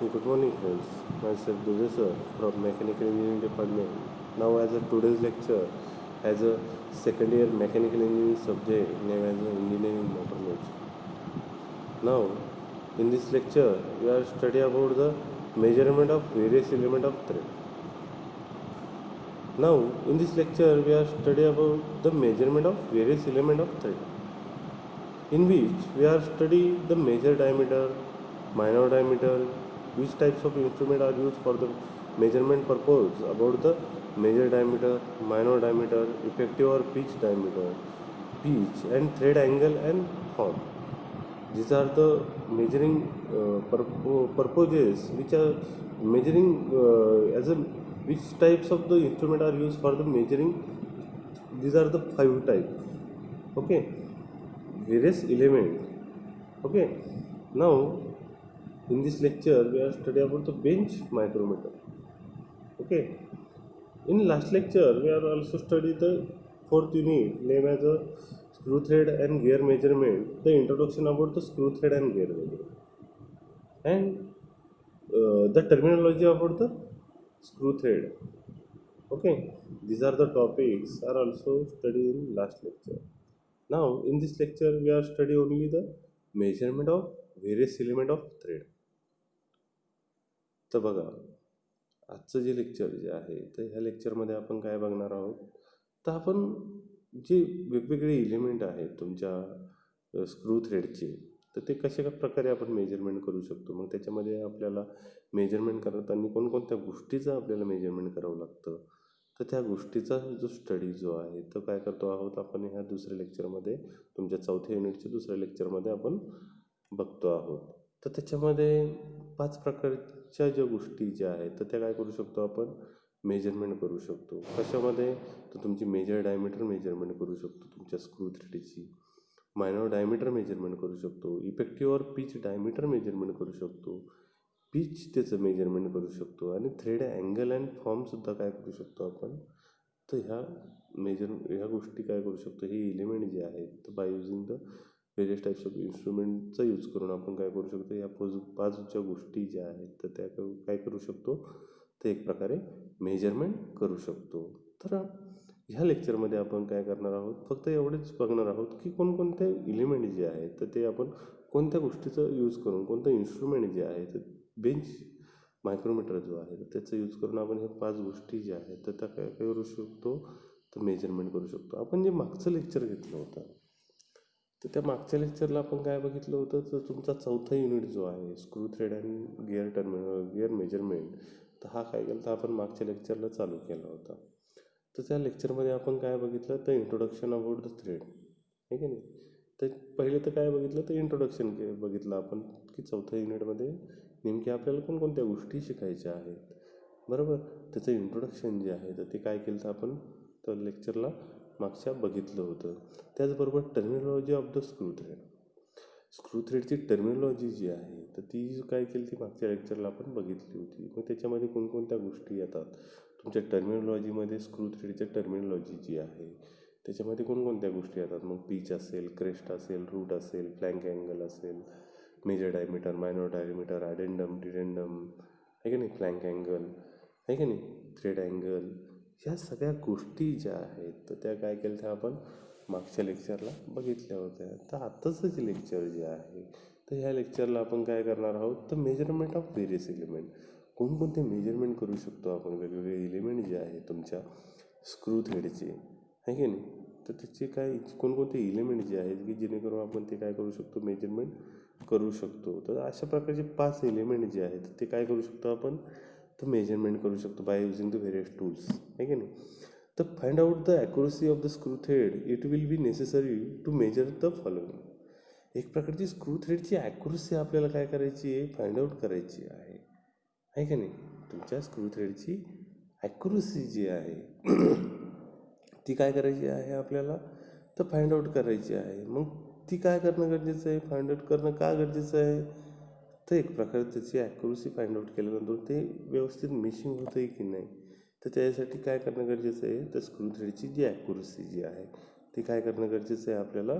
Good morning, friends. Myself Dujay sir from Mechanical Engineering Department. Now, as a today's lecture, as a second year mechanical engineering subject named as engineering metrology. Now, in this lecture, we are studying about the measurement of various elements of thread. Now, in this lecture, we are studying about the measurement of various elements of thread, in which we are studying the major diameter, minor diameter, which types of instrument are used for the measurement purpose, about the major diameter, minor diameter, effective or pitch diameter, pitch and thread angle and form. These are the measuring purposes which are measuring as a which types of the instrument are used for the measuring. These are the 5 types. Okay, various elements. Okay, now in this lecture we are studying about the bench micrometer. Okay, in last lecture we are also study the fourth unit named as a screw thread and gear measurement, the introduction about the screw thread and gear measurement, and the terminology about the screw thread. Okay, these are the topics are also studied in last lecture. Now in this lecture we are study only the measurement of various element of thread. तर बघा, आजचं जे lecture जे आहे तर ह्या लेक्चरमध्ये आपण काय बघणार आहोत, तर आपण जे वेगवेगळे एलिमेंट आहेत तुमच्या स्क्रू थ्रेडचे, तर ते कशा प्रकारे आपण मेजरमेंट करू शकतो. मग त्याच्यामध्ये आपल्याला मेजरमेंट करताना कोणकोणत्या गोष्टीचं आपल्याला मेजरमेंट करावं लागतं, तर त्या गोष्टीचा जो स्टडी जो आहे तो काय करतो आहोत आपण ह्या दुसऱ्या लेक्चरमध्ये, तुमच्या चौथ्या युनिटच्या दुसऱ्या लेक्चरमध्ये आपण बघतो आहोत. तर त्याच्यामध्ये 5 प्रकारच्या ज्या गोष्टी ज्या आहेत तर त्या काय करू शकतो आपण मेजरमेंट करू शकतो. कशामध्ये, तर तुमची मेजर डायमीटर मेजरमेंट करू शकतो तुमच्या स्क्रू थ्रेडची, मायनर डायमीटर मेजरमेंट करू शकतो, इफेक्टिव्ह और पिच डायमीटर मेजरमेंट करू शकतो, पिच त्याचं मेजरमेंट करू शकतो, आणि थ्रेड अँगल अँड फॉर्मसुद्धा काय करू शकतो आपण. तर ह्या गोष्टी काय करू शकतो, हे एलिमेंट जे आहेत तर by using the various types of इन्स्ट्रुमेंटचा यूज करून आपण काय करू शकतो, या 5 ज्या गोष्टी ज्या आहेत तर त्या काय करू शकतो, तर एक प्रकारे मेजरमेंट करू शकतो. तर ह्या लेक्चरमध्ये आपण काय करणार आहोत, फक्त एवढेच बघणार आहोत की कोणकोणते एलिमेंट जे आहेत तर ते आपण कोणत्या गोष्टीचं यूज करून, कोणतं इन्स्ट्रुमेंट जे आहे तर बेंच मायक्रोमीटर जो आहे तर त्याचा यूज करून आपण ह्या 5 गोष्टी ज्या आहेत तर त्या काय करू शकतो, तर मेजरमेंट करू शकतो. आपण जे मागचं लेक्चर घेतलं होतं तर त्या मागच्या लेक्चरला आपण काय बघितलं होतं, तर तुमचा चौथा युनिट जो आहे screw thread and gear measurement, तर हा काय केलं तर आपण मागच्या लेक्चरला चालू केला होता. तर त्या लेक्चरमध्ये आपण काय बघितलं, तर इंट्रोडक्शन अबाउट द थ्रेड, आहे की नाही. तर पहिले तर काय बघितलं, तर इंट्रोडक्शन बघितलं आपण की चौथ्या युनिटमध्ये नेमकी आपल्याला कोणकोणत्या गोष्टी शिकायच्या आहेत, बरोबर. त्याचं इंट्रोडक्शन जे आहे तर ते काय केलं तर आपण तर लेक्चरला मागच्या बघितलं होतं. त्याचबरोबर टर्मिनॉलॉजी ऑफ द स्क्रू थ्रेडची टर्मिनॉलॉजी जी आहे तर ती काय केली ती मागच्या लेक्चरला आपण बघितली होती. मग त्याच्यामध्ये कोणकोणत्या गोष्टी येतात तुमच्या टर्मिनॉलॉजीमध्ये, स्क्रू थ्रेडच्या टर्मिनॉलॉजी जी आहे त्याच्यामध्ये कोणकोणत्या गोष्टी येतात. मग पिच असेल, क्रेस्ट असेल, रूट असेल, फ्लँक अँगल असेल, major diameter, minor diameter, addendum, dedendum, आहे की नाही, फ्लँक अँगल, आहे की नाही, थ्रेड अँगल, ह्या सगळ्या गोष्टी ज्या आहेत तर त्या काय केल्या त्या आपण मागच्या लेक्चरला बघितल्या होत्या. तर आत्ताचं जे लेक्चर जे आहे तर ह्या लेक्चरला आपण काय करणार आहोत, तर मेजरमेंट ऑफ व्हेरियस एलिमेंट, कोणकोणते मेजरमेंट करू शकतो आपण वेगवेगळे एलिमेंट जे आहे तुमच्या स्क्रू थ्रेडचे, आहे की नाही. तर त्याचे काय कोणकोणते एलिमेंट जे आहेत की जेणेकरून आपण ते काय करू शकतो, मेजरमेंट करू शकतो. तर अशा प्रकारचे 5 एलिमेंट जे आहेत ते काय करू शकतो आपण, तर मेजरमेंट करू शकतो by using the various tools, आहे की नाही. तर find out the accuracy of the screw thread, it will be necessary to measure the following. एक प्रकारची स्क्रू थ्रेडची ॲक्युरसी आपल्याला काय करायची आहे, फाइंड आउट करायची आहे की नाही. तुमच्या स्क्रू थ्रेडची ॲक्युरसी जी आहे ती काय करायची आहे आपल्याला, तर फाइंड आउट करायची आहे. मग ती काय करणं गरजेचं आहे, फाइंड आउट करणं का गरजेचं आहे, तर एक प्रकारे त्याची ॲक्युरसी फाइंड आउट केल्यानंतर ते व्यवस्थित मिशिंग होतं आहे की नाही, तर त्याच्यासाठी काय करणं गरजेचं आहे, तर स्क्रू थ्रेडची जी ॲक्युरसी जी आहे ती काय करणं गरजेचं आहे आपल्याला,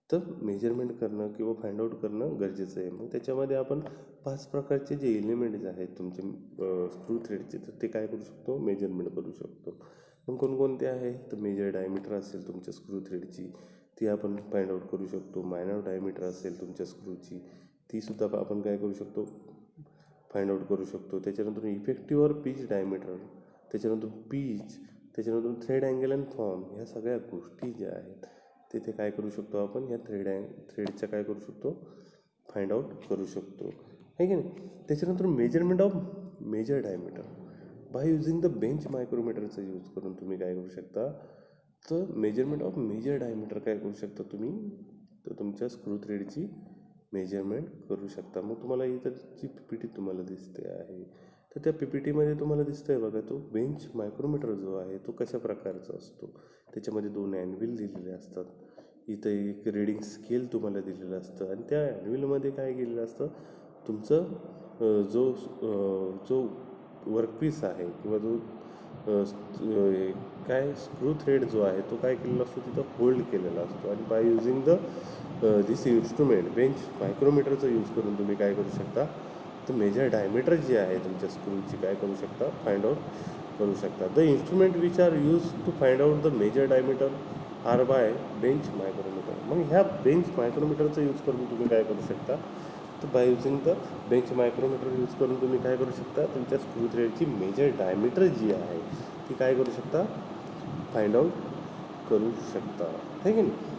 तर मेजरमेंट करणं किंवा फाइंड आउट करणं गरजेचं आहे. मग त्याच्यामध्ये आपण 5 प्रकारचे जे एलिमेंट्स आहेत तुमचे स्क्रू थ्रेडचे, तर ते काय करू शकतो, मेजरमेंट करू शकतो. मग कोणकोणते आहे, तर मेजर डायमीटर असेल तुमच्या स्क्रू थ्रेडची, ती आपण फाइंड आउट करू शकतो. मायनर डायमीटर असेल तुमच्या स्क्रूची, ती सुद्धा आपण काय करू शकतो, फाइंड आउट करू शकतो. त्याच्यानंतर इफेक्टिव्ह और पिच डायमीटर, त्याच्यानंतर पीच, त्याच्यानंतर थ्रेड अँगल अँड फॉर्म, ह्या सगळ्या गोष्टी ज्या आहेत ते काय करू शकतो आपण, ह्या थ्रेडच्या काय करू शकतो, फाइंड आउट करू शकतो, आहे की नाही. त्याच्यानंतर measurement of major diameter by using the bench मायक्रोमीटरचा यूज करून तुम्ही काय करू शकता, तर मेजरमेंट ऑफ मेजर डायमीटर काय करू शकता तुम्ही, तर तुमच्या स्क्रू थ्रेडची मेजरमेंट करू शकता. मग तुम्हाला इथं जी PPT तुम्हाला दिसते आहे, तर त्या PPTमध्ये तुम्हाला दिसतं आहे बघा, तो बेंच मायक्रोमीटर जो आहे तो कशा प्रकारचा असतो. त्याच्यामध्ये 2 ॲनव्हिल दिलेले असतात. इथं एक रीडिंग स्केल तुम्हाला दिलेलं असतं आणि त्या ॲनव्हिलमध्ये काय केलेलं असतं, तुमचं जो जो वर्कपीस आहे किंवा जो काय स्क्रू थ्रेड जो आहे तो काय केलेला असतो, तिथं होल्ड केलेला असतो. आणि by using the this instrument bench मायक्रोमीटरचा यूज करून तुम्ही काय करू शकता, तर मेजर डायमीटर जी आहे तुमच्या स्क्रूची काय करू शकता, फाइंड आउट करू शकता. The instrument which are use to find out the major diameter are by bench micrometer. मग ह्या बेंच मायक्रोमीटरचा यूज करून तुम्ही काय करू शकता, तर by using the bench micrometer use करून तुम्ही काय करू शकता, तुमच्या स्क्रू थ्रेडची मेजर डायमीटर जी आहे ती काय करू शकता, फाइंड आउट करू शकता, आहे की नाही.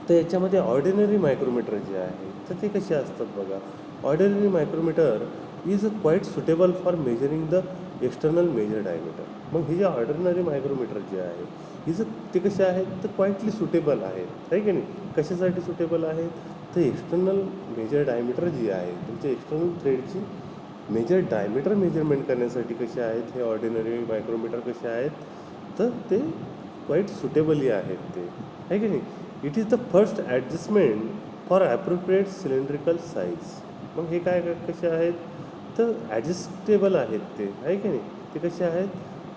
तर याच्यामध्ये ऑर्डिनरी मायक्रोमीटर जे आहे तर ते कसे असतात बघा. Ordinary micrometer is quite suitable for measuring the external major diameter. मग हे जे ऑर्डिनरी मायक्रोमीटर जे आहे ते कसे आहेत, तर क्वाईटली सुटेबल आहेत, आहे की नाही. कशासाठी सुटेबल आहेत, तर एक्सटर्नल मेजर डायमीटर जी आहे तुमच्या एक्सटर्नल थ्रेडची मेजर डायमीटर मेजरमेंट करण्यासाठी कसे आहेत हे ऑर्डिनरी मायक्रोमीटर कसे आहेत, तर ते क्वाईट सुटेबली आहेत ते, आहे की नाही. It is the first adjustment for appropriate cylindrical size. मग हे काय कसे आहेत, तर ॲडजस्टेबल आहेत ते, आहे की नाही. ते कसे आहेत,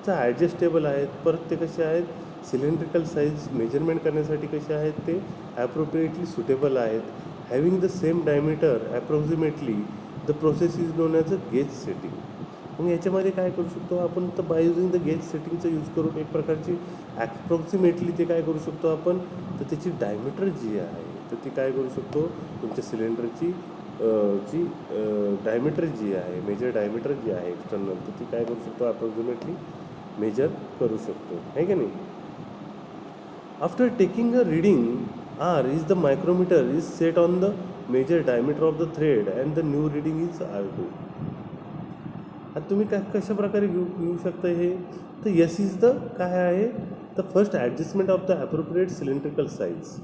तर ॲडजस्टेबल आहेत. परत ते कसे आहेत, सिलेंड्रिकल साईज मेजरमेंट करण्यासाठी कसे आहेत, ते ॲप्रोप्रिएटली सुटेबल आहेत. Having the same diameter approximately the process is known as a gauge setting. मग याच्यामध्ये काय करू शकतो आपण, तर बाय युझिंग द गेज सेटिंगचा यूज करून एक प्रकारची ॲप्रॉक्सिमेटली ते काय करू शकतो आपण, तर त्याची डायमीटर जी आहे तर ती काय करू शकतो, तुमच्या सिलेंडरची जी डायमीटर जी आहे, मेजर डायमीटर जी आहे एक्सटर्नल, तर ती काय करू शकतो, अप्रॉक्सिमेटली मेजर करू शकतो, आहे का नाही. After taking a reading are is the micrometer is set on the major diameter of the thread and the new reading is R2. आता तुम्ही कशा प्रकारे घेऊ शकता हे, तर यस इज द काय आहे, तर first adjustment of the appropriate cylindrical size.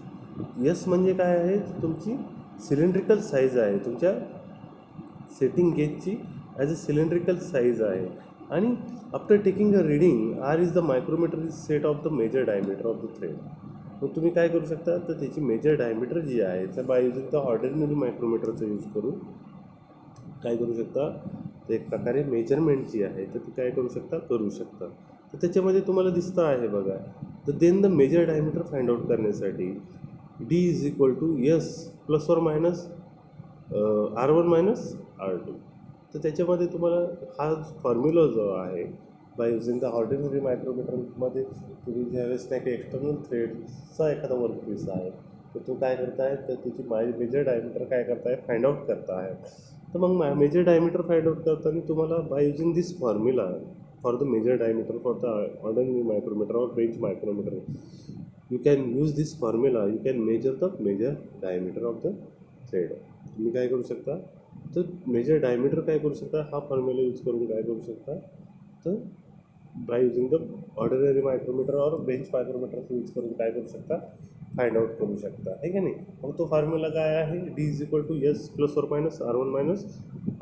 Yes म्हणजे काय आहे, तुमची सिलेंड्रिकल साईज आहे, तुमच्या सेटिंग गेजची ॲज अ सिलेंड्रिकल साईज आहे. आणि after taking a reading are is the micrometer is set of the major diameter of the thread. मग तुम्ही काय करू शकता, तर त्याची मेजर डायमीटर जी आहे तर बाय युझिंग द ऑर्डिनरी मायक्रोमीटरचा यूज करून काय करू शकता, तर एक प्रकारे मेजरमेंट जी आहे तर ती काय करू शकता, तर त्याच्यामध्ये तुम्हाला दिसतं आहे बघा. तर then the major diameter find out करण्यासाठी D is equal to yes plus or minus R1 minus R2. तर त्याच्यामध्ये तुम्हाला हा फॉर्म्युला जो आहे बाय युझिंग द ऑर्डिनरी मायक्रोमीटरमध्ये तुम्ही ज्यावेळेस नाही की एक्सटर्नल थ्रेडचा एखादा वर्कपीस आहे तर तो काय करताय, तर त्याची मेजर डायमीटर काय करताय, फाइंड आउट करताय. तर मग मेजर डायमीटर फाइंड आउट करताना तुम्हाला by using this formula for the major diameter for the ordinary micrometer और bench micrometer you can use this formula, you can measure the major diameter of the thread. तुम्ही काय करू शकता, तर major diameter काय करू शकता, हा फॉर्म्युला यूज करून काय करू शकता, तर by using the ordinary micrometer और बेंच मायक्रोमीटरचा यूज करून काय करू शकता, फाइंड आउट करू शकता, आहे की नाही. मग तो फॉर्म्युला काय आहे, D is equal to yes plus or minus R1 minus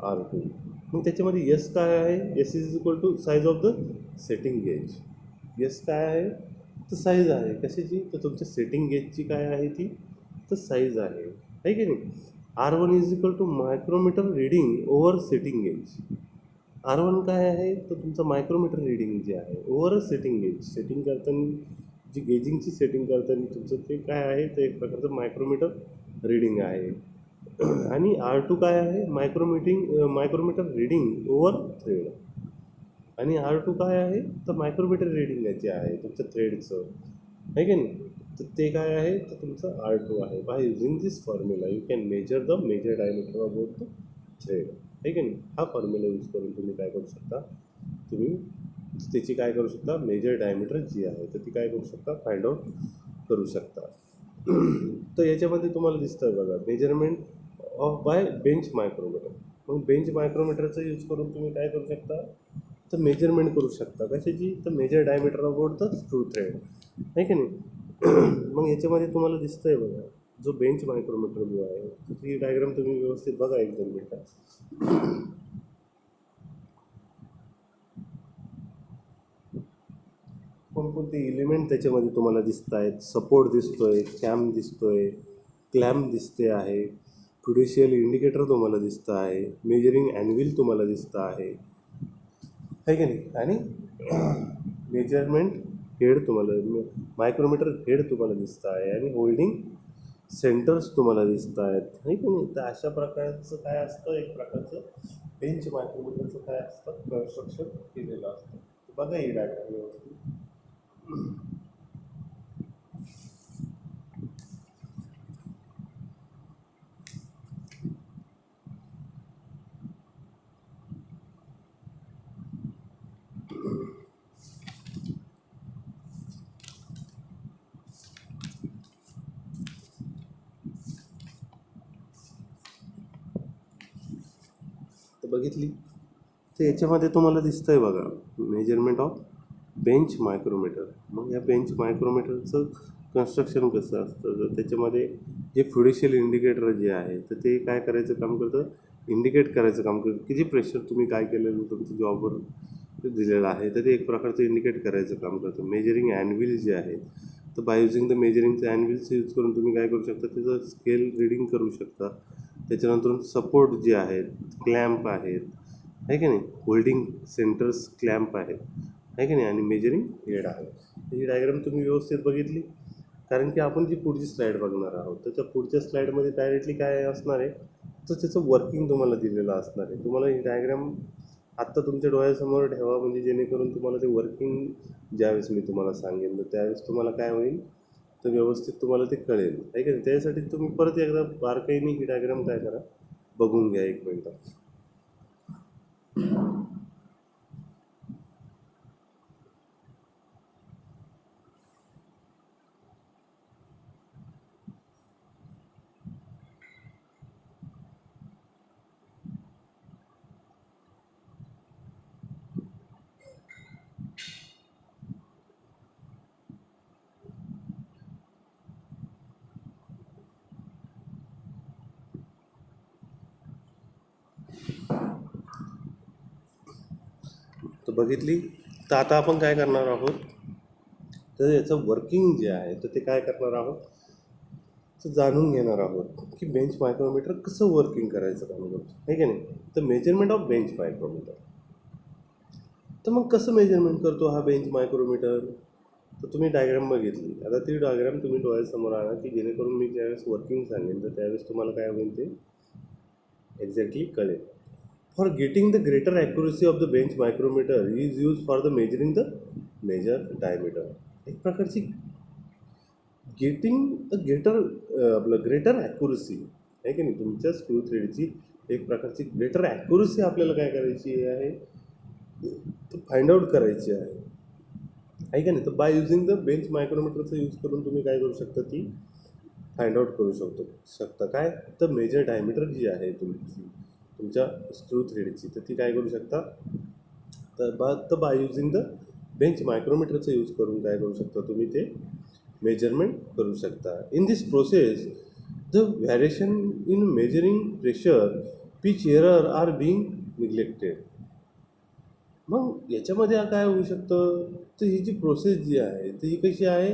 R2. मग त्याच्यामध्ये यस काय आहे, yes is equal to size of the setting gauge. Yes काय आहे, तर साईज आहे कशाची, तर तुमच्या सेटिंग गेजची काय आहे ती, तर साईज आहे की नाही. R1 is equal to micrometer reading over setting gauge. R1 काय आहे, तर तुमचं मायक्रोमीटर रिडिंग जे आहे ओव्हर सेटिंग गेज. सेटिंग करताना जी गेजिंगची सेटिंग करताना तुमचं ते काय आहे, ते एक प्रकारचं मायक्रोमीटर रिडिंग आहे. आणि R2 काय आहे, मायक्रोमीटर रिडिंग ओव्हर थ्रेड. आणि R2 काय आहे, तर मायक्रोमीटर रिडिंग याची आहे तुमच्या थ्रेडचं, आहे की नाही. तर ते काय आहे, तर तुमचं R2 आहे. By using this formula you can measure the major diameter of both the thread, आहे की नाही. हा फॉर्म्युला यूज करून तुम्ही काय करू शकता, तुम्ही त्याची काय करू शकता, मेजर डायमीटर जी आहे तर ती काय करू शकता, फाइंड आउट करू शकता. तर याच्यामध्ये तुम्हाला दिसतं बघा, measurement of by bench micrometer. मग बेंच मायक्रोमीटरचा यूज करून तुम्ही काय करू शकता, तर मेजरमेंट करू शकता कशाची, तर major diameter about the screw thread, आहे की नाही. मग याच्यामध्ये तुम्हाला दिसतंय बघा, जो बेंच मायक्रोमीटर जो आहे ती डायग्राम तुम्ही व्यवस्थित बघा एक दोन मिनटं. कोणकोणते एलिमेंट त्याच्यामध्ये तुम्हाला दिसत आहेत, सपोर्ट दिसतोय, कॅम्प दिसतोय, क्लॅम्प दिसते आहे, फिड्युशियल इंडिकेटर तुम्हाला दिसतं आहे, मेजरिंग ॲन्व्हिल तुम्हाला दिसतं आहे की नाही. आणि मेजरमेंट हेड तुम्हाला, मायक्रोमीटर हेड तुम्हाला दिसतं आहे, आणि होल्डिंग सेंटर्स तुम्हाला दिसत आहेत, आहे की नाही. तर अशा प्रकारचं काय असतं, एक प्रकारचं बेंच मायक्रोमीटरचं काय असतं, कन्स्ट्रक्शन केलेलं असतं. बघा ही डायग्राम व्यवस्थित. तर बघितली, तर याच्यामध्ये तुम्हाला दिसतंय बघा, मेजरमेंट ऑफ बेंच मायक्रोमीटर. मग या बेंच मायक्रोमीटरचं कन्स्ट्रक्शन कसं असतं, तर त्याच्यामध्ये जे फिड्युशियल इंडिकेटर जे आहे तर ते काय करायचं काम करतं, इंडिकेट करायचं काम करतं, किती प्रेशर तुम्ही काय केलेलं तुमच्या जॉबवर दिलेलं आहे तर ते एक प्रकारचं इंडिकेट करायचं काम करतं. मेजरिंग ॲन्व्हिल जे आहे, तर बाय युझिंग द मेजरिंगचं ॲन्व्हिलचं यूज करून तुम्ही काय करू शकता, त्याचं स्केल रिडिंग करू शकता. त्याच्यानंतर सपोर्ट जे आहेत, क्लॅम्प आहेत, आहे की नाही, होल्डिंग सेंटर्स क्लॅम्प आहेत, आहे की नाही, आणि मेजरिंग हेड आहे. ही डायग्राम तुम्ही व्यवस्थित बघितली, कारण की आपण जी पुढची स्लाईड बघणार आहोत तर त्या पुढच्या स्लाईडमध्ये डायरेक्टली काय असणार आहे, तर त्याचं वर्किंग तुम्हाला दिलेलं असणार आहे. तुम्हाला ही डायग्राम आत्ता तुमच्या डोळ्यासमोर ठेवा, म्हणजे जेणेकरून तुम्हाला ते वर्किंग ज्यावेळेस मी तुम्हाला सांगेन तर त्यावेळेस तुम्हाला काय होईल, तर व्यवस्थित तुम्हाला ते कळेल, आहे की नाही. त्यासाठी तुम्ही परत एकदा बारकाईने ही डायग्राम काय करा, बघून घ्या एक मिनटं. तर बघितली, तर आता आपण काय करणार आहोत, तर याचं वर्किंग जे आहे तर ते काय करणार आहोत, तर जाणून घेणार आहोत की बेंच मायक्रोमीटर कसं वर्किंग करायचं काम करतो, आहे की नाही. तर मेजरमेंट ऑफ बेंच मायक्रोमीटर, तर मग कसं मेजरमेंट करतो हा बेंच मायक्रोमीटर, तर तुम्ही डायग्राम बघितली. आता ती डायग्राम तुम्ही डोळ्यासमोर आणा, की जेणेकरून मी ज्यावेळेस वर्किंग सांगेन तर त्यावेळेस तुम्हाला काय होईल ते एक्झॅक्टली कळेल. For getting the greater accuracy of the bench micrometer is use for the measuring the major diameter. एक प्रकारची गेटिंग अ गेटर, आपलं ग्रेटर ॲक्युरेसी, आहे की नाही, तुमच्या स्क्रू थ्रेडची एक प्रकारची ग्रेटर ॲक्युरेसी आपल्याला काय करायची आहे, तर फाइंड आउट करायची आहे का नाही. तर बाय युझिंग द बेंच मायक्रोमीटरचा यूज करून तुम्ही काय करू शकता, ती फाइंड आउट करू शकता काय, तर मेजर डायमीटर जी आहे तुमच्या स्क्रू थ्रेडची, तर ती काय करू शकता, तर बाय युझिंग द बेंच मायक्रोमीटरचा यूज करून काय करू शकता, तुम्ही ते मेजरमेंट करू शकता. In this process the variation in measuring pressure, pitch error are being neglected. मग याच्यामध्ये काय होऊ शकतं, तर ही जी प्रोसेस जी आहे तर ही कशी आहे,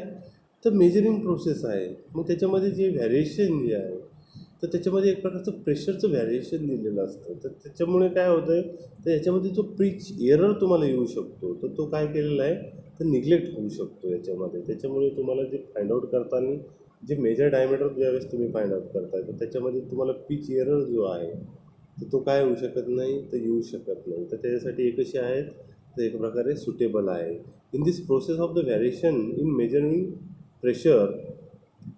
तर मेजरिंग प्रोसेस आहे. मग त्याच्यामध्ये जे व्हॅरिएशन जे आहे तर त्याच्यामध्ये एक प्रकारचं प्रेशरचं व्हॅरिएशन दिलेलं असतं. तर त्याच्यामुळे काय होतं आहे, तर याच्यामध्ये जो पिच एरर तुम्हाला येऊ शकतो तर तो काय केलेला आहे, तर निग्लेक्ट होऊ शकतो याच्यामध्ये. त्याच्यामुळे तुम्हाला जे फाइंड आउट करताना जे मेजर डायमीटर ज्यावेळेस तुम्ही फाइंड आउट करताय तर त्याच्यामध्ये तुम्हाला पिच एरर जो आहे तर तो काय होऊ शकत नाही, तर येऊ शकत नाही. तर त्याच्यासाठी एक कशी आहेत, तर एक प्रकारे सुटेबल आहे. In this process of the variation in measuring pressure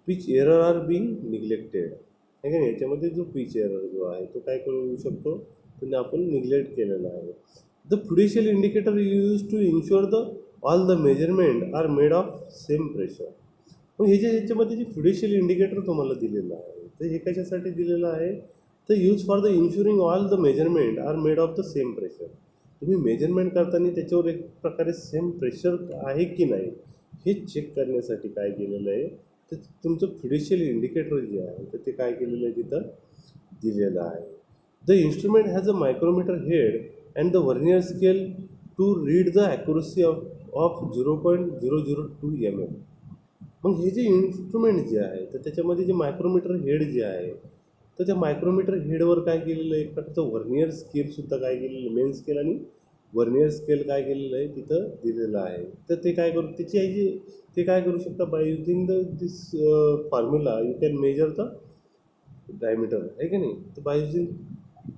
pitch error are being neglected आहे का नाही. याच्यामध्ये जो पिच एरर जो आहे तो काय करू शकतो, तर आपण निग्लेक्ट केलेला आहे. The fiducial indicator use to ensure the all the measurement are made of same pressure. मग हे जे याच्यामध्ये जे प्रुडिशियल इंडिकेटर तुम्हाला दिलेलं आहे तर हे कशासाठी दिलेलं आहे, तर use for the ensuring all the measurement are made of the same pressure. तुम्ही मेजरमेंट करताना त्याच्यावर एक प्रकारे सेम प्रेशर आहे की नाही हे चेक करण्यासाठी काय केलेलं आहे, तर तुमचं फिड्युशियल इंडिकेटर जे आहे तर ते काय केलेलं आहे तिथं दिलेलं आहे. The instrument has a micrometer head and the vernier scale to read the accuracy of 0.002 mm. मग हे जे इन्स्ट्रुमेंट जे आहे तर त्याच्यामध्ये जे मायक्रोमीटर हेड जे आहे तर त्या मायक्रोमीटर हेडवर काय केलेलं आहे, एक प्रकारचं व्हर्नियर स्केलसुद्धा काय केलेलं, मेन स्केल आणि व्हर्नियर स्केल काय केलेलं आहे तिथं दिलेलं आहे. तर ते काय करू त्याची आहे जी ते काय करू शकता, by using this formula you can measure the diameter आहे की नाही. तर बाय युझिंग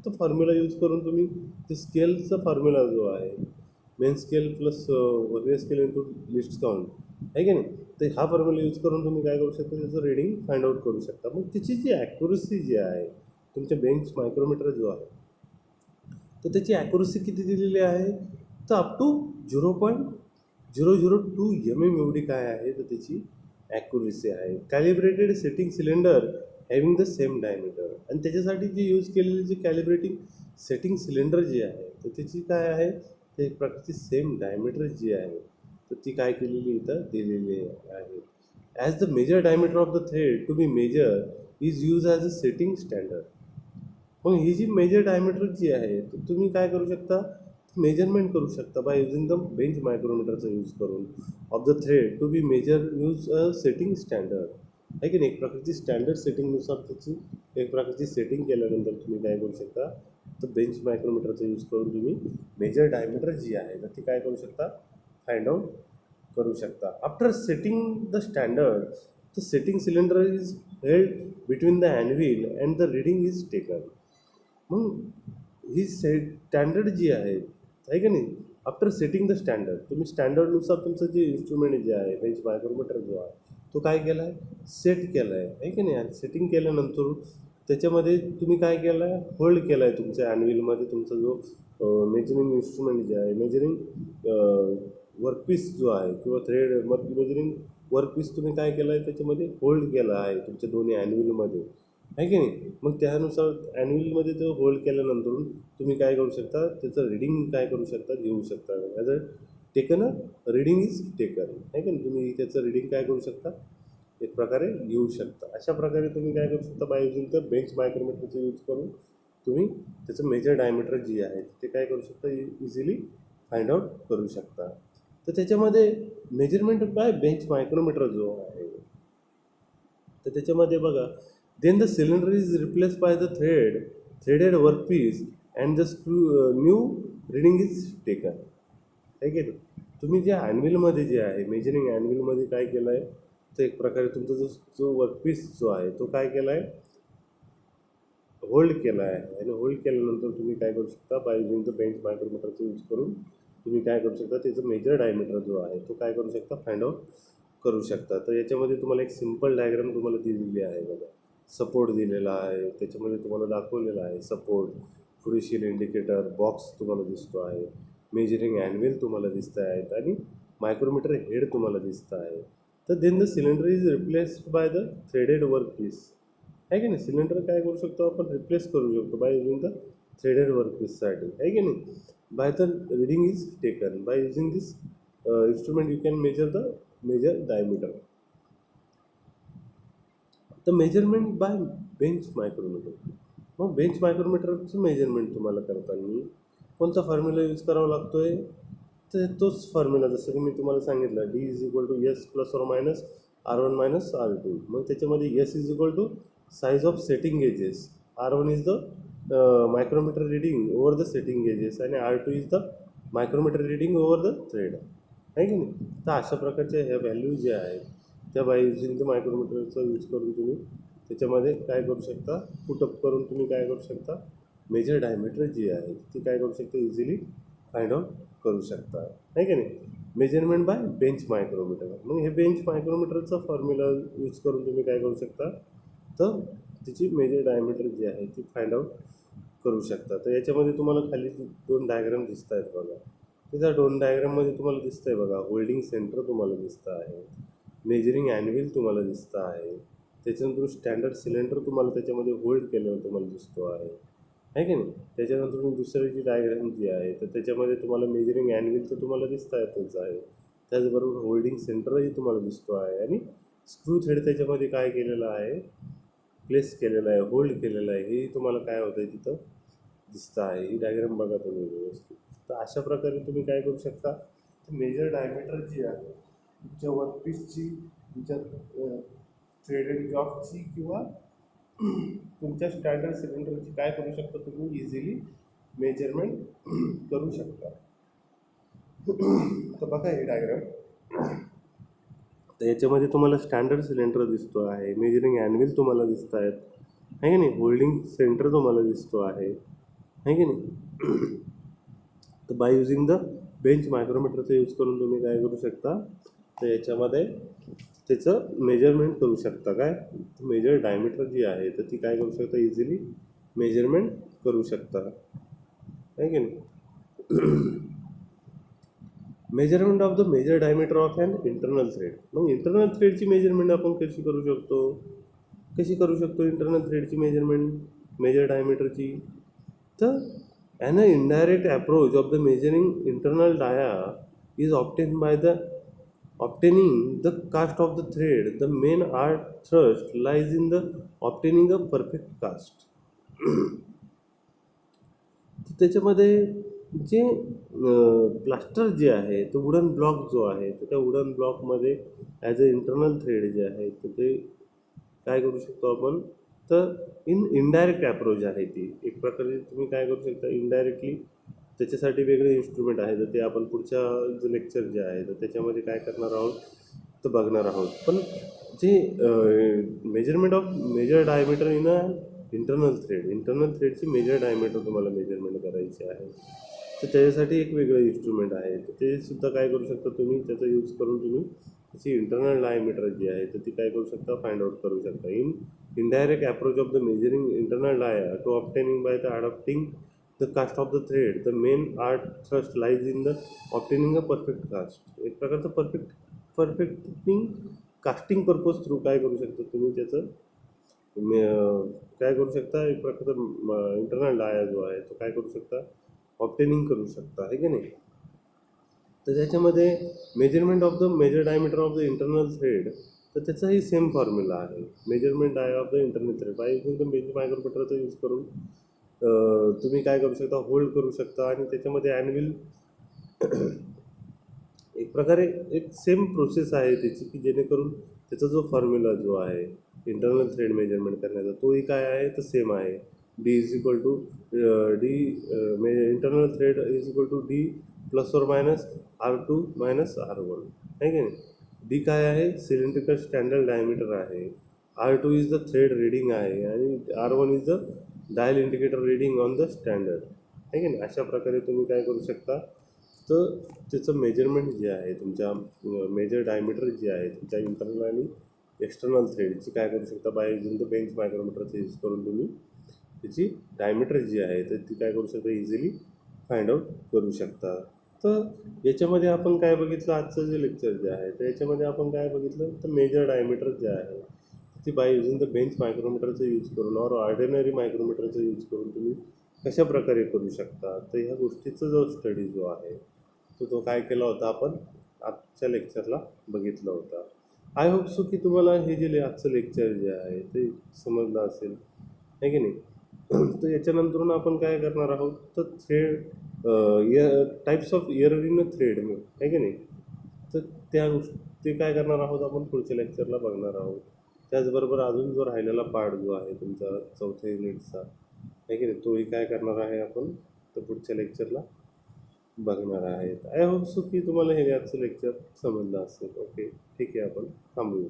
तो फॉर्म्युला यूज करून तुम्ही ते स्केलचा फॉर्म्युला जो आहे main scale plus vernier scale into list count आहे की नाही, तर हा फॉर्म्युला यूज करून तुम्ही काय करू शकता, त्याचं रीडिंग फाइंड आउट करू शकता. मग त्याची जी ॲक्युरसी जी आहे तुमच्या बेंच मायक्रोमीटर जो आहे तर त्याची ॲक्युरसी किती दिलेली आहे, तर अप टू 0.002 mm एवढी काय आहे तर त्याची ॲक्युरसी आहे. Calibrated setting cylinder having the same diameter. आणि त्याच्यासाठी जे यूज केलेली जी कॅलिब्रेटिंग सेटिंग सिलेंडर जी आहे तर त्याची काय आहे, तर एक प्रकारची सेम डायमीटर जी आहे तर ती काय केलेली इथं दिलेली आहे. As the major diameter of the thread to be measure is use as a setting standard. मग ही जी मेजर डायमीटर जी आहे तर तुम्ही काय करू शकता, मेजरमेंट करू शकता बाय युझिंग द बेंच मायक्रोमीटरचा यूज करून of the thread to be measure use a setting standard आहे की नाही. एक प्रकारची स्टँडर्ड सेटिंगनुसार त्याची एक प्रकारची सेटिंग केल्यानंतर तुम्ही काय करू शकता, तर बेंच मायक्रोमीटरचा यूज करून तुम्ही मेजर डायमीटर जी आहे तर ती काय करू शकता, फाइंड आउट करू शकता. After setting the standard the setting cylinder is held between the anvil and the reading is taken. मग ही स्टँडर्ड जी आहे का नाही, आफ्टर सेटिंग द स्टँडर्ड तुम्ही स्टँडर्डनुसार तुमचं जे इन्स्ट्रुमेंट जे आहे बेंच मायक्रोमीटर जो आहे तो काय केला आहे, सेट केला आहे की नाही. आणि सेटिंग केल्यानंतर त्याच्यामध्ये तुम्ही काय केलं आहे, होल्ड केला आहे तुमच्या ॲन्युअलमध्ये तुमचा जो मेजरिंग इन्स्ट्रुमेंट जे आहे मेजरिंग वर्कपीस जो आहे किंवा थ्रेड मेजरिंग वर्कपीस तुम्ही काय केलं आहे त्याच्यामध्ये होल्ड केला आहे तुमच्या दोन्ही ॲन्युअलमध्ये आहे की नाही. मग त्यानुसार ॲन्युअलमध्ये तो होल्ड केल्यानंतर तुम्ही काय करू शकता, त्याचं रिडिंग काय करू शकता, घेऊ शकता. As a taken a reading is taken आहे की नाही. तुम्ही त्याचं रिडिंग काय करू शकता, एक प्रकारे घेऊ शकता. अशा प्रकारे तुम्ही काय करू शकता, बाय युझिंग द बेंच मायक्रोमीटरचा यूज करून तुम्ही त्याचं मेजर डायमीटर जी आहे ते काय करू शकता, इझिली फाइंड आउट करू शकता. तर त्याच्यामध्ये मेजरमेंट बाय बेंच मायक्रोमीटर जो आहे तर त्याच्यामध्ये बघा, then the cylinder is replace by the threaded workpiece and the new reading is taken आहे की नाही. तुम्ही जे ॲन्युअलमध्ये जे आहे मेजरिंग ॲन्युअलमध्ये काय केलं आहे, तर एक प्रकारे तुमचा जो वर्कपीस जो आहे तो काय केला आहे, होल्ड केला आहे. आणि होल्ड केल्यानंतर तुम्ही काय करू शकता, बाय युझिंग द बेंच मायक्रोमीटरचा यूज करून तुम्ही काय करू शकता, त्याचं मेजर डायमीटर जो आहे तो काय करू शकता, फाइंड आउट करू शकता. तर याच्यामध्ये तुम्हाला एक सिम्पल डायग्राम तुम्हाला दिलेली आहे बघा. सपोर्ट दिलेला आहे, त्याच्यामध्ये तुम्हाला दाखवलेला आहे सपोर्ट, प्रुडिशियल इंडिकेटर बॉक्स तुम्हाला दिसतो आहे, मेजरिंग ॲन्युअल तुम्हाला दिसत आहेत आणि मायक्रोमीटर हेड तुम्हाला दिसत आहे. तर then the cylinder is replaced by the threaded workpiece आहे की नाही. सिलेंडर काय करू शकतो आपण, रिप्लेस करू शकतो बाय युझिंग द थ्रेडेड वर्कपीससाठी आहे की नाही. By the reading is taken by using this instrument you can measure diameter. The measurement by bench micrometer. मग बेंच मायक्रोमीटरचं मेजरमेंट तुम्हाला करताना कोणता फॉर्म्युला यूज करावा लागतो आहे, तर तोच फॉर्म्युला जसं की मी तुम्हाला सांगितलं, D is equal to S plus or minus R1 minus R2. मग त्याच्यामध्ये S is equal to size of setting gauges, R1 is the micrometer reading over the setting gauges आणि R2 is the micrometer reading over the thread आहे की नाही. तर अशा प्रकारच्या ह्या व्हॅल्यू ज्या आहेत त्या बाय युजिंग द मायक्रोमीटरचा यूज करून तुम्ही त्याच्यामध्ये काय करू शकता, पुटअप करून तुम्ही काय करू शकता, मेजर डायमीटर जी आहे ती काय करू शकता, इझिली फाइंड आउट करू शकता, आहे की नाही. मेजरमेंट बाय बेंच मायक्रोमीटर, मग हे बेंच मायक्रोमीटरचा फॉर्म्युला यूज करून तुम्ही काय करू शकता, तर तिची मेजर डायमीटर जी आहे ती फाइंड आउट करू शकता. तर याच्यामध्ये तुम्हाला खाली 2 डायग्राम दिसत आहेत बघा. तर त्या 2 डायग्राममध्ये तुम्हाला दिसतंय बघा, होल्डिंग सेंटर तुम्हाला दिसतं आहे, मेजरिंग ॲनव्हिल तुम्हाला दिसतं आहे, त्याच्यानंतर स्टँडर्ड सिलेंडर तुम्हाला त्याच्यामध्ये होल्ड केलेला तुम्हाला दिसतो आहे की नाही. त्याच्यानंतर दुसरी जी डायग्राम जी आहे तर त्याच्यामध्ये तुम्हाला मेजरिंग ॲनव्हिल तर तुम्हाला दिसता येतच आहे, त्याचबरोबर होल्डिंग सेंटरही तुम्हाला दिसतो आहे, आणि स्क्रू थ्रेड त्याच्यामध्ये काय केलेलं आहे, प्लेस केलेलं आहे, होल्ड केलेलं आहे, हे तुम्हाला काय होतं आहे तिथं दिसतं आहे. ही डायग्राम बघा तुम्ही व्यवस्थित. तर अशा प्रकारे तुम्ही काय करू शकता, मेजर डायमीटर जी आहे तुमच्या वर्कपीसची, तुमच्या थ्रेडेड जॉबची किंवा तुमच्या स्टँडर्ड सिलेंडरची काय करू शकता, तुम्ही इझिली मेजरमेंट करू शकता. तर बघा हे डायग्राम, तर याच्यामध्ये तुम्हाला स्टँडर्ड सिलेंडर दिसतो आहे, मेजरिंग ॲनव्हिल तुम्हाला दिसत आहेत, आहे की नाही, होल्डिंग सेंटर तुम्हाला दिसतो आहे की नाही. तर बाय युजिंग द बेंच मायक्रोमीटरचा यूज करून तुम्ही काय करू शकता, तर याच्यामध्ये त्याचं मेजरमेंट करू शकता. काय मेजर डायमीटर जी आहे तर ती काय करू शकता, इझिली मेजरमेंट करू शकता, आहे की नाही. Measurement of the major diameter of an internal thread. मग इंटरनल थ्रेडची मेजरमेंट आपण कशी करू शकतो, इंटरनल थ्रेडची मेजरमेंट मेजर डायमीटरची. तर an indirect approach of the measuring internal dia is obtained by the obtaining the cast of the thread. The main art thrust lies in the obtaining a perfect cast. त्याच्यामध्ये जे plaster जे आहे तो wooden block जो आहे तर त्या wooden ब्लॉकमध्ये ॲज अ इंटरनल थ्रेड जे आहे तर ते काय करू शकतो आपण, तर इनडायरेक्ट अप्रोच आहे ती एक प्रकारे तुम्ही काय करू शकता इनडायरेक्टली. त्याच्यासाठी वेगळे इन्स्ट्रुमेंट आहे, तर ते आपण पुढच्या जे लेक्चर जे आहे तर त्याच्यामध्ये काय करणार आहोत तर बघणार आहोत. पण जे measurement of major diameter in a internal थ्रेडची मेजर डायमीटर तुम्हाला मेजरमेंट करायची आहे, तर त्याच्यासाठी एक वेगळं इन्स्ट्रुमेंट आहे, तर ते सुद्धा काय करू शकता तुम्ही, त्याचा यूज करून तुम्ही त्याची इंटरनल डायमीटर जी आहे तर ती काय करू शकता, फाइंड आउट करू शकता. Indirect approach of the measuring internal dia to obtaining by the adopting the cast of the thread, the main art thrust lies in the obtaining a perfect cast. एक प्रकारचं परफेक्टिंग कास्टिंग पर्पज थ्रू काय करू शकता तुम्ही त्याचं काय करू शकता, एक प्रकारचा इंटरनल डाया जो आहे तो काय करू शकता, ऑब्टेनिंग करू शकता, आहे की नाही. तर त्याच्यामध्ये measurement of the major diameter of the internal thread, तर त्याचाही सेम फॉर्म्युला आहे, measurement dia of the internal thread by using the major मायक्रोमीटरचा यूज करून तुम्ही काय करू शकता, होल्ड करू शकता, आणि त्याच्यामध्ये ॲनव्हिल एक प्रकारे एक सेम प्रोसेस आहे त्याची, की जेणेकरून त्याचा जो फॉर्म्युला जो आहे इंटरनल थ्रेड मेजरमेंट करण्याचा तोही काय आहे तर सेम आहे. D is equal to D internal thread is equal to D plus or minus R2 minus R1, आहे की नाही. डी काय आहे, सिलेंड्रिकल स्टँडर्ड डायमीटर आहे, R2 is the thread reading आहे, आणि R1 is the dial indicator reading on the standard, आहे की नाही. अशा प्रकारे तुम्ही काय करू शकता, तर त्याचं मेजरमेंट जे आहे तुमच्या मेजर डायमीटर जे आहे तुमच्या इंटरनल आणि एक्सटर्नल थ्रेडची काय करू शकता, बाय युजिंग द बेंच मायक्रोमीटरचा यूज करून तुम्ही त्याची डायमीटर जी आहे तर ती काय करू शकता, इझिली फाइंड आउट करू शकता. तर याच्यामध्ये आपण काय बघितलं, आजचं जे लेक्चर जे आहे तर याच्यामध्ये आपण काय बघितलं, तर मेजर डायमीटर जे आहे ती बाय युजिंग द बेंच मायक्रोमीटरचा यूज करून और ऑर्डिनरी मायक्रोमीटरचा यूज करून तुम्ही कशा प्रकारे करू शकता. तर ह्या गोष्टीचा जो स्टडी जो आहे तो काय केला होता आपण आजच्या लेक्चरला बघितलं होता. आय होप सो की तुम्हाला हे जे आजचं लेक्चर जे आहे ते समजलं असेल, आहे की नाही. तर याच्यानंतरून आपण काय करणार आहोत, तर thread types of year in a thread आहे की नाही, तर त्या गोष्टी ते काय करणार आहोत आपण पुढच्या लेक्चरला बघणार आहोत. त्याचबरोबर अजून जो राहिलेला पार्ट जो आहे तुमचा चौथ्या युनिटचा, आहे की नाही, तोही काय करणार आहे आपण तर पुढच्या लेक्चरला बघणार आहेत. आय होप सो की तुम्हाला हे आजचं लेक्चर समजलं असेल. ओके, ठीक आहे, आपण थांबूया.